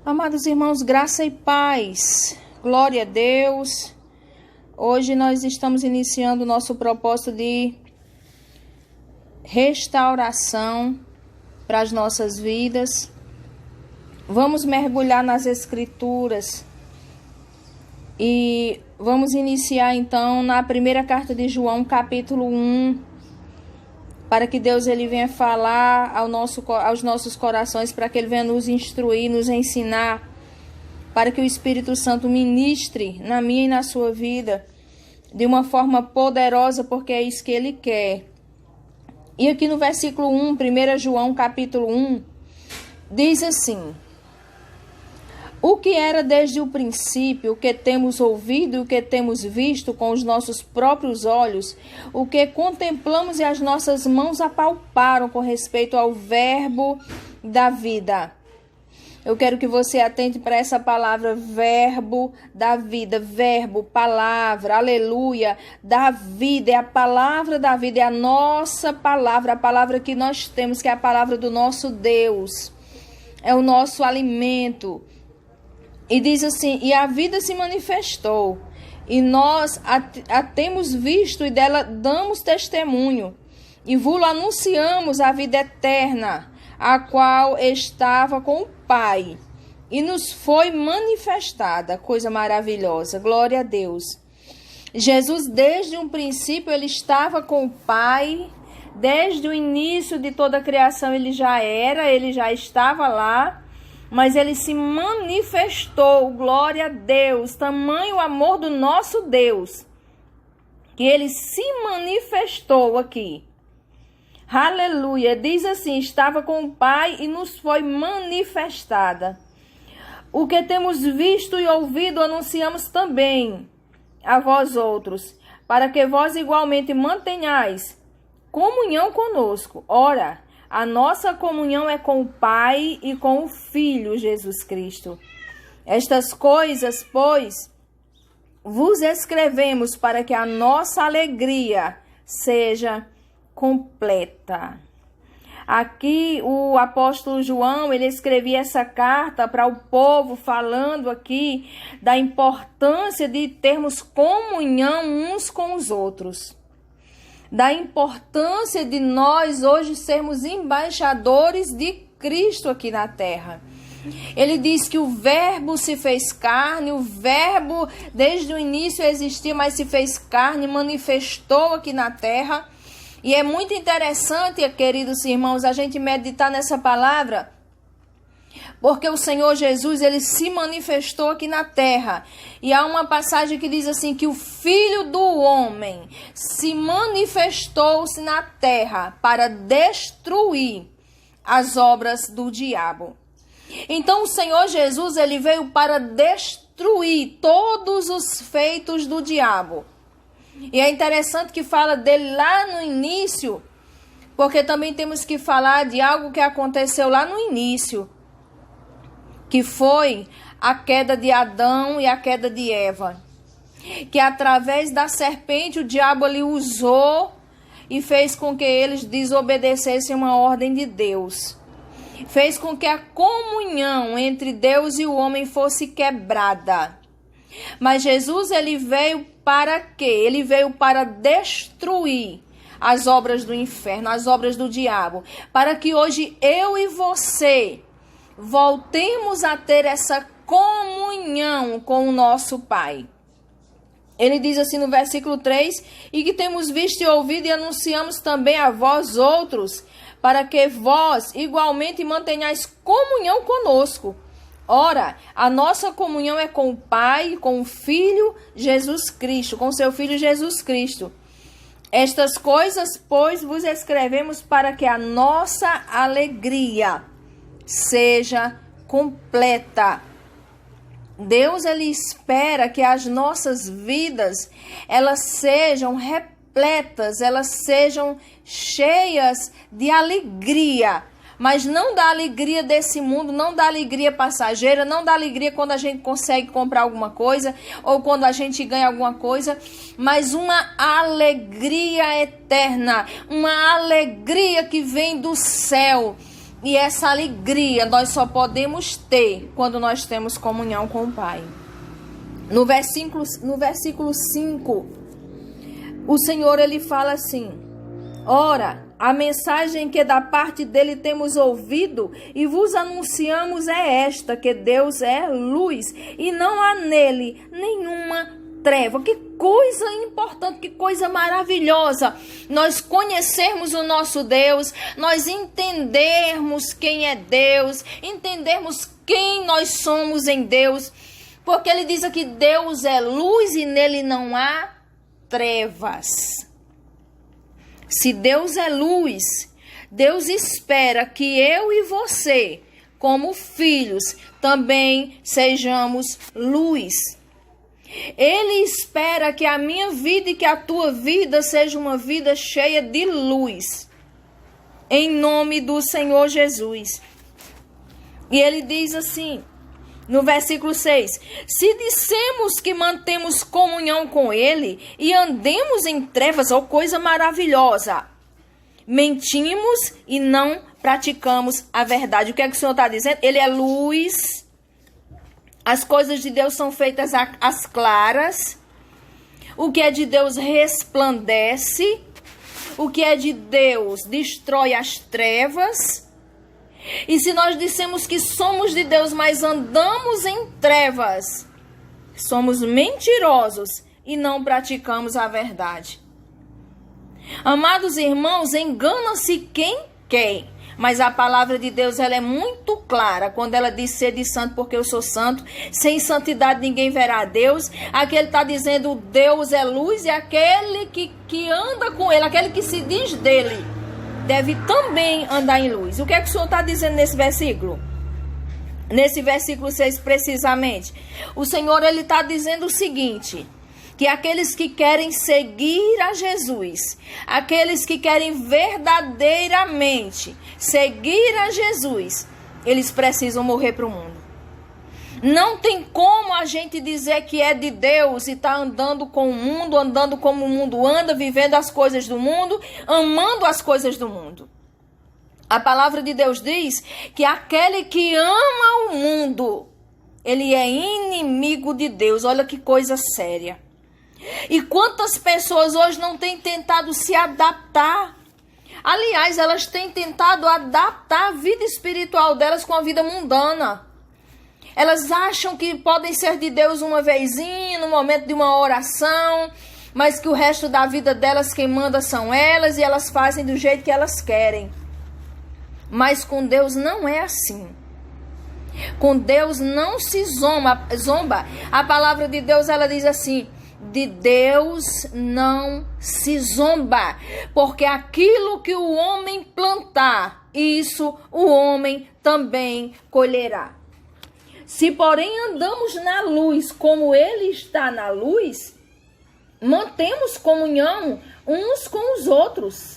Amados irmãos, graça e paz, glória a Deus. Hoje nós estamos iniciando o nosso propósito de restauração para as nossas vidas. Vamos mergulhar nas Escrituras e vamos iniciar então na primeira carta de João, capítulo 1, para que Deus ele venha falar aos nossos corações, para que Ele venha nos instruir, nos ensinar, para que o Espírito Santo ministre na minha e na sua vida de uma forma poderosa, porque é isso que Ele quer. E aqui no versículo 1, 1 João capítulo 1, diz assim: o que era desde o princípio, o que temos ouvido e o que temos visto com os nossos próprios olhos, o que contemplamos e as nossas mãos apalparam com respeito ao verbo da vida. Eu quero que você atente para essa palavra, verbo da vida, verbo, palavra, aleluia, da vida, é a palavra da vida, é a nossa palavra, a palavra que nós temos, que é a palavra do nosso Deus, é o nosso alimento. E diz assim: e a vida se manifestou, e nós a temos visto e dela damos testemunho, e vos anunciamos a vida eterna, a qual estava com o Pai, e nos foi manifestada. Coisa maravilhosa, glória a Deus. Jesus, desde um princípio, ele estava com o Pai, desde o início de toda a criação ele já estava lá, mas ele se manifestou, glória a Deus, tamanho amor do nosso Deus, que ele se manifestou aqui. Aleluia, diz assim: estava com o Pai e nos foi manifestada. O que temos visto e ouvido anunciamos também a vós outros, para que vós igualmente mantenhais comunhão conosco. Ora, a nossa comunhão é com o Pai e com o Filho Jesus Cristo. Estas coisas, pois, vos escrevemos para que a nossa alegria seja completa. Aqui o apóstolo João, ele escrevia essa carta para o povo, falando aqui da importância de termos comunhão uns com os outros. Da importância de nós hoje sermos embaixadores de Cristo aqui na terra. Ele diz que o verbo se fez carne, o verbo desde o início existia, mas se fez carne, manifestou aqui na terra. E é muito interessante, queridos irmãos, a gente meditar nessa palavra, porque o Senhor Jesus, ele se manifestou aqui na terra. E há uma passagem que diz assim, que o Filho do Homem se manifestou-se na terra para destruir as obras do diabo. Então o Senhor Jesus, ele veio para destruir todos os feitos do diabo. E é interessante que fala dele lá no início, porque também temos que falar de algo que aconteceu lá no início, que foi a queda de Adão e a queda de Eva. Que através da serpente o diabo ali usou e fez com que eles desobedecessem uma ordem de Deus. Fez com que a comunhão entre Deus e o homem fosse quebrada. Mas Jesus, ele veio para quê? Ele veio para destruir as obras do inferno, as obras do diabo. Para que hoje eu e você voltemos a ter essa comunhão com o nosso Pai. Ele diz assim no versículo 3, e que temos visto e ouvido e anunciamos também a vós outros, para que vós igualmente mantenhais comunhão conosco. Ora, a nossa comunhão é com o Pai, com o Filho Jesus Cristo, com seu Filho Jesus Cristo. Estas coisas, pois, vos escrevemos para que a nossa alegria seja completa. Deus, ele espera que as nossas vidas, elas sejam repletas, elas sejam cheias de alegria, mas não da alegria desse mundo, não da alegria passageira, não da alegria quando a gente consegue comprar alguma coisa ou quando a gente ganha alguma coisa, mas uma alegria eterna, uma alegria que vem do céu, E essa alegria nós só podemos ter quando nós temos comunhão com o Pai. No versículo 5, o Senhor ele fala assim: ora, a mensagem que da parte dele temos ouvido e vos anunciamos é esta, que Deus é luz e não há nele nenhuma treva. Que coisa importante, que coisa maravilhosa nós conhecermos o nosso Deus, nós entendermos quem é Deus, entendermos quem nós somos em Deus, porque ele diz aqui: Deus é luz e nele não há trevas. Se Deus é luz, Deus espera que eu e você, como filhos, também sejamos luz. Ele espera que a minha vida e que a tua vida seja uma vida cheia de luz, em nome do Senhor Jesus. E ele diz assim, no versículo 6, se dissemos que mantemos comunhão com ele e andemos em trevas, ó coisa maravilhosa, mentimos e não praticamos a verdade. O que é que o Senhor está dizendo? Ele é luz. As coisas de Deus são feitas às claras. O que é de Deus resplandece. O que é de Deus destrói as trevas. E se nós dissemos que somos de Deus, mas andamos em trevas, somos mentirosos e não praticamos a verdade. Amados irmãos, engana-se quem quer. Mas a palavra de Deus ela é muito clara quando ela diz: sede santo porque eu sou santo. Sem santidade ninguém verá a Deus. Aqui ele está dizendo: Deus é luz e aquele que anda com ele, aquele que se diz dele, deve também andar em luz. O que é que o Senhor está dizendo nesse versículo? Nesse versículo 6 precisamente. O Senhor ele está dizendo o seguinte: que aqueles que querem seguir a Jesus, aqueles que querem verdadeiramente seguir a Jesus, eles precisam morrer para o mundo. Não tem como a gente dizer que é de Deus e está andando com o mundo, andando como o mundo anda, vivendo as coisas do mundo, amando as coisas do mundo. A palavra de Deus diz que aquele que ama o mundo, ele é inimigo de Deus. Olha que coisa séria. E quantas pessoas hoje não têm tentado se adaptar? Aliás, elas têm tentado adaptar a vida espiritual delas com a vida mundana. Elas acham que podem ser de Deus uma vezinha, no momento de uma oração, mas que o resto da vida delas quem manda são elas e elas fazem do jeito que elas querem. Mas com Deus não é assim. Com Deus não se zomba. A palavra de Deus ela diz assim: de Deus não se zomba, porque aquilo que o homem plantar, isso o homem também colherá. Se porém andamos na luz como ele está na luz, mantemos comunhão uns com os outros.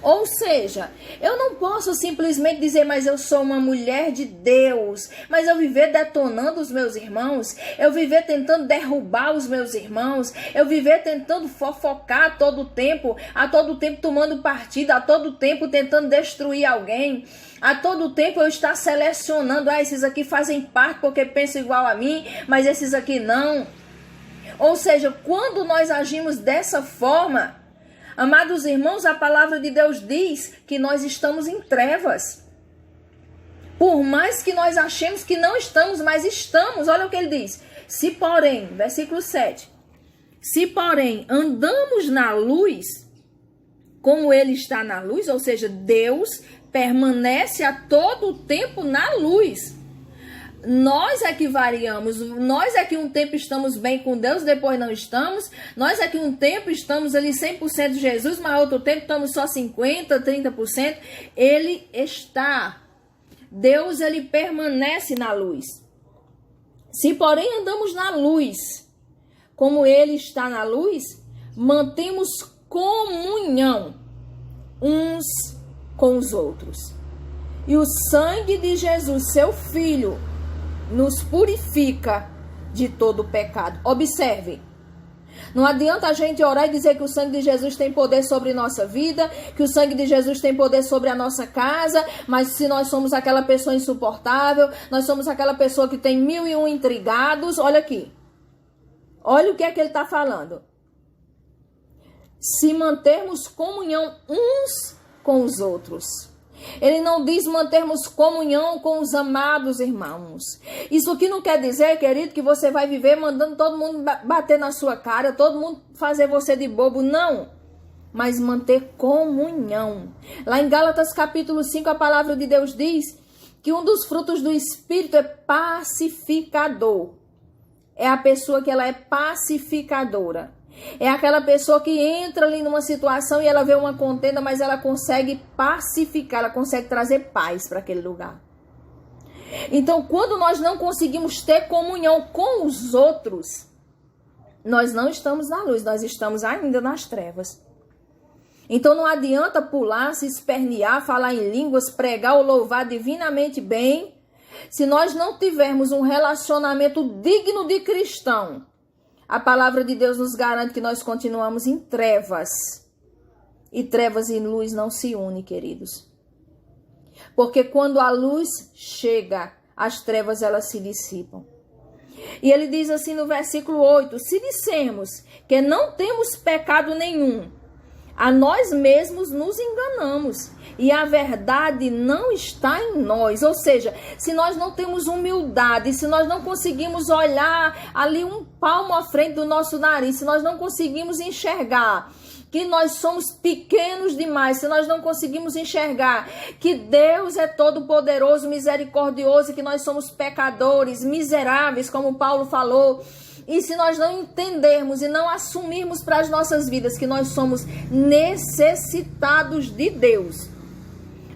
Ou seja, eu não posso simplesmente dizer: mas eu sou uma mulher de Deus, mas eu viver detonando os meus irmãos, eu viver tentando derrubar os meus irmãos, eu viver tentando fofocar a todo tempo tomando partido, a todo tempo tentando destruir alguém, a todo tempo eu estar selecionando: esses aqui fazem parte porque pensam igual a mim, mas esses aqui não. Ou seja, quando nós agimos dessa forma, amados irmãos, a palavra de Deus diz que nós estamos em trevas. Por mais que nós achemos que não estamos, mas estamos. Olha o que ele diz. Se porém, versículo 7. Se porém andamos na luz, como ele está na luz, ou seja, Deus permanece a todo tempo na luz. Nós é que variamos, nós é que um tempo estamos bem com Deus, depois não estamos. Nós é que um tempo estamos ali 100% de Jesus, mas outro tempo estamos só 50%, 30%. Ele está. Deus, ele permanece na luz. Se porém andamos na luz, como ele está na luz, mantemos comunhão uns com os outros. E o sangue de Jesus, seu Filho, nos purifica de todo pecado. Observe, Não adianta a gente orar e dizer que o sangue de Jesus tem poder sobre nossa vida, que o sangue de Jesus tem poder sobre a nossa casa, mas se nós somos aquela pessoa insuportável, nós somos aquela pessoa que tem 1001 intrigados, olha aqui. Olha o que é que ele está falando. Se mantermos comunhão uns com os outros. Ele não diz mantermos comunhão com os amados irmãos. Isso aqui não quer dizer, querido, que você vai viver mandando todo mundo bater na sua cara, todo mundo fazer você de bobo, não. Mas manter comunhão. Lá em Gálatas capítulo 5, a palavra de Deus diz que um dos frutos do Espírito é pacificador. É a pessoa que ela é pacificadora. É aquela pessoa que entra ali numa situação e ela vê uma contenda, mas ela consegue pacificar, ela consegue trazer paz para aquele lugar. Então, quando nós não conseguimos ter comunhão com os outros, nós não estamos na luz, nós estamos ainda nas trevas. Então, não adianta pular, se espernear, falar em línguas, pregar ou louvar divinamente bem, se nós não tivermos um relacionamento digno de cristão. A palavra de Deus nos garante que nós continuamos em trevas. E trevas e luz não se unem, queridos. Porque quando a luz chega, as trevas elas se dissipam. E ele diz assim no versículo 8: se dissermos que não temos pecado nenhum, a nós mesmos nos enganamos e a verdade não está em nós. Ou seja, se nós não temos humildade, se nós não conseguimos olhar ali um palmo à frente do nosso nariz, se nós não conseguimos enxergar que nós somos pequenos demais, se nós não conseguimos enxergar que Deus é todo poderoso, misericordioso, e que nós somos pecadores, miseráveis, como Paulo falou, e se nós não entendermos e não assumirmos para as nossas vidas que nós somos necessitados de Deus,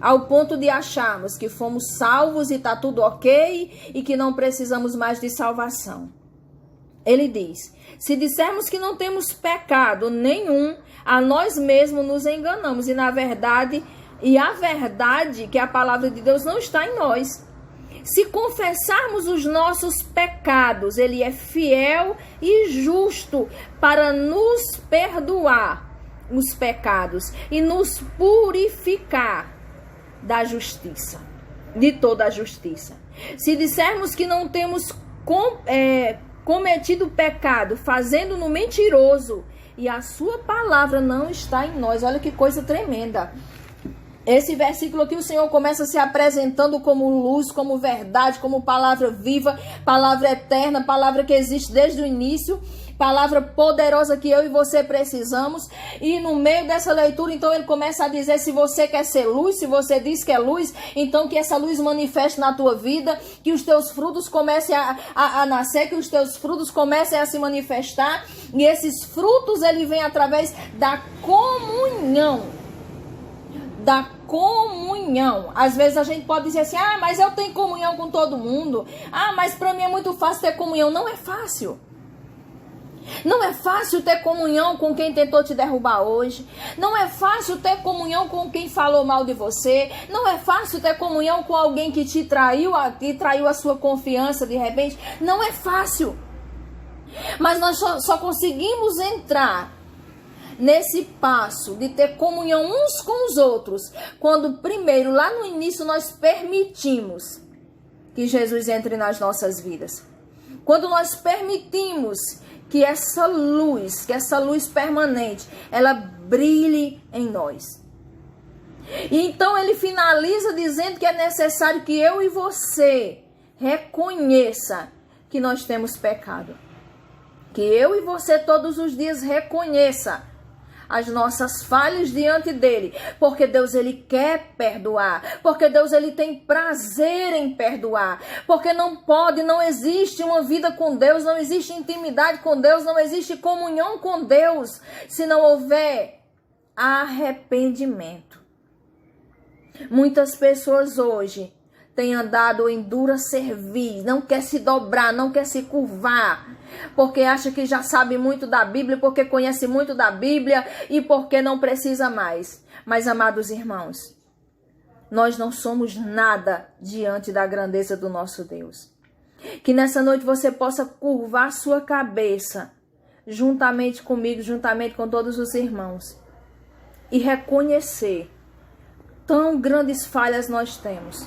ao ponto de acharmos que fomos salvos e está tudo ok e que não precisamos mais de salvação. Ele diz: se dissermos que não temos pecado nenhum, a nós mesmos nos enganamos e a verdade que é a palavra de Deus não está em nós. Se confessarmos os nossos pecados, ele é fiel e justo para nos perdoar os pecados e nos purificar da justiça, de toda a justiça. Se dissermos que não temos cometido pecado, fazendo-no mentiroso, e a sua palavra não está em nós. Olha que coisa tremenda. Esse versículo aqui, o Senhor começa se apresentando como luz, como verdade, como palavra viva, palavra eterna, palavra que existe desde o início, palavra poderosa que eu e você precisamos. E no meio dessa leitura, então, ele começa a dizer: se você quer ser luz, se você diz que é luz, então que essa luz manifeste na tua vida, que os teus frutos comecem a nascer, que os teus frutos comecem a se manifestar. E esses frutos, ele vem através da comunhão. Da comunhão. Às vezes a gente pode dizer assim: ah, mas eu tenho comunhão com todo mundo. Ah, mas para mim é muito fácil ter comunhão. Não é fácil. Não é fácil ter comunhão com quem tentou te derrubar hoje. Não é fácil ter comunhão com quem falou mal de você. Não é fácil ter comunhão com alguém que te traiu, que traiu a sua confiança de repente. Não é fácil. Mas nós só conseguimos entrar nesse passo de ter comunhão uns com os outros quando primeiro, lá no início, nós permitimos que Jesus entre nas nossas vidas. Quando nós permitimos que essa luz permanente, ela brilhe em nós. E então ele finaliza dizendo que é necessário que eu e você reconheça que nós temos pecado. Que eu e você todos os dias reconheça as nossas falhas diante dele, porque Deus ele quer perdoar, porque Deus ele tem prazer em perdoar, porque não existe uma vida com Deus, não existe intimidade com Deus, não existe comunhão com Deus se não houver arrependimento. Muitas pessoas hoje têm andado em dura cerviz, não quer se dobrar, não quer se curvar, porque acha que já sabe muito da Bíblia, porque conhece muito da Bíblia e porque não precisa mais. Mas, amados irmãos, nós não somos nada diante da grandeza do nosso Deus. Que nessa noite você possa curvar sua cabeça juntamente comigo, juntamente com todos os irmãos, e reconhecer tão grandes falhas nós temos.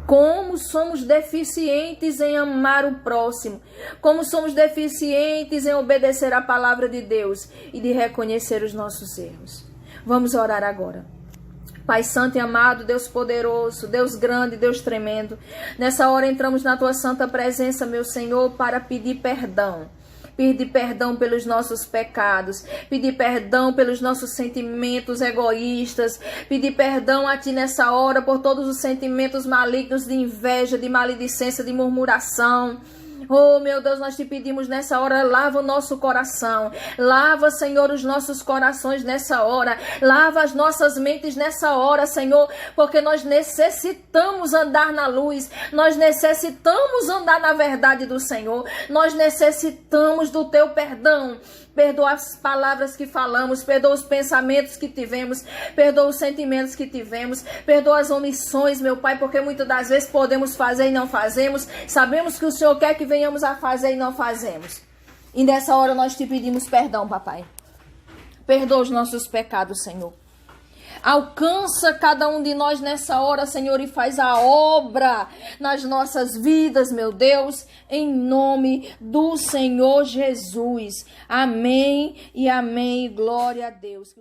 Como somos deficientes em amar o próximo, como somos deficientes em obedecer a palavra de Deus e de reconhecer os nossos erros. Vamos orar agora. Pai santo e amado, Deus poderoso, Deus grande, Deus tremendo, nessa hora entramos na tua santa presença, meu Senhor, para pedir perdão. Pedir perdão pelos nossos pecados, pedir perdão pelos nossos sentimentos egoístas, pedir perdão a Ti nessa hora por todos os sentimentos malignos de inveja, de maledicência, de murmuração. Oh, meu Deus, nós te pedimos nessa hora, lava o nosso coração. Lava, Senhor, os nossos corações nessa hora. Lava as nossas mentes nessa hora, Senhor, porque nós necessitamos andar na luz. Nós necessitamos andar na verdade do Senhor. Nós necessitamos do Teu perdão. Perdoa as palavras que falamos, perdoa os pensamentos que tivemos, perdoa os sentimentos que tivemos, perdoa as omissões, meu Pai, porque muitas das vezes podemos fazer e não fazemos, sabemos que o Senhor quer que venhamos a fazer e não fazemos. E nessa hora nós te pedimos perdão, papai. Perdoa os nossos pecados, Senhor. Alcança cada um de nós nessa hora, Senhor, e faz a obra nas nossas vidas, meu Deus, em nome do Senhor Jesus. Amém e amém. Glória a Deus.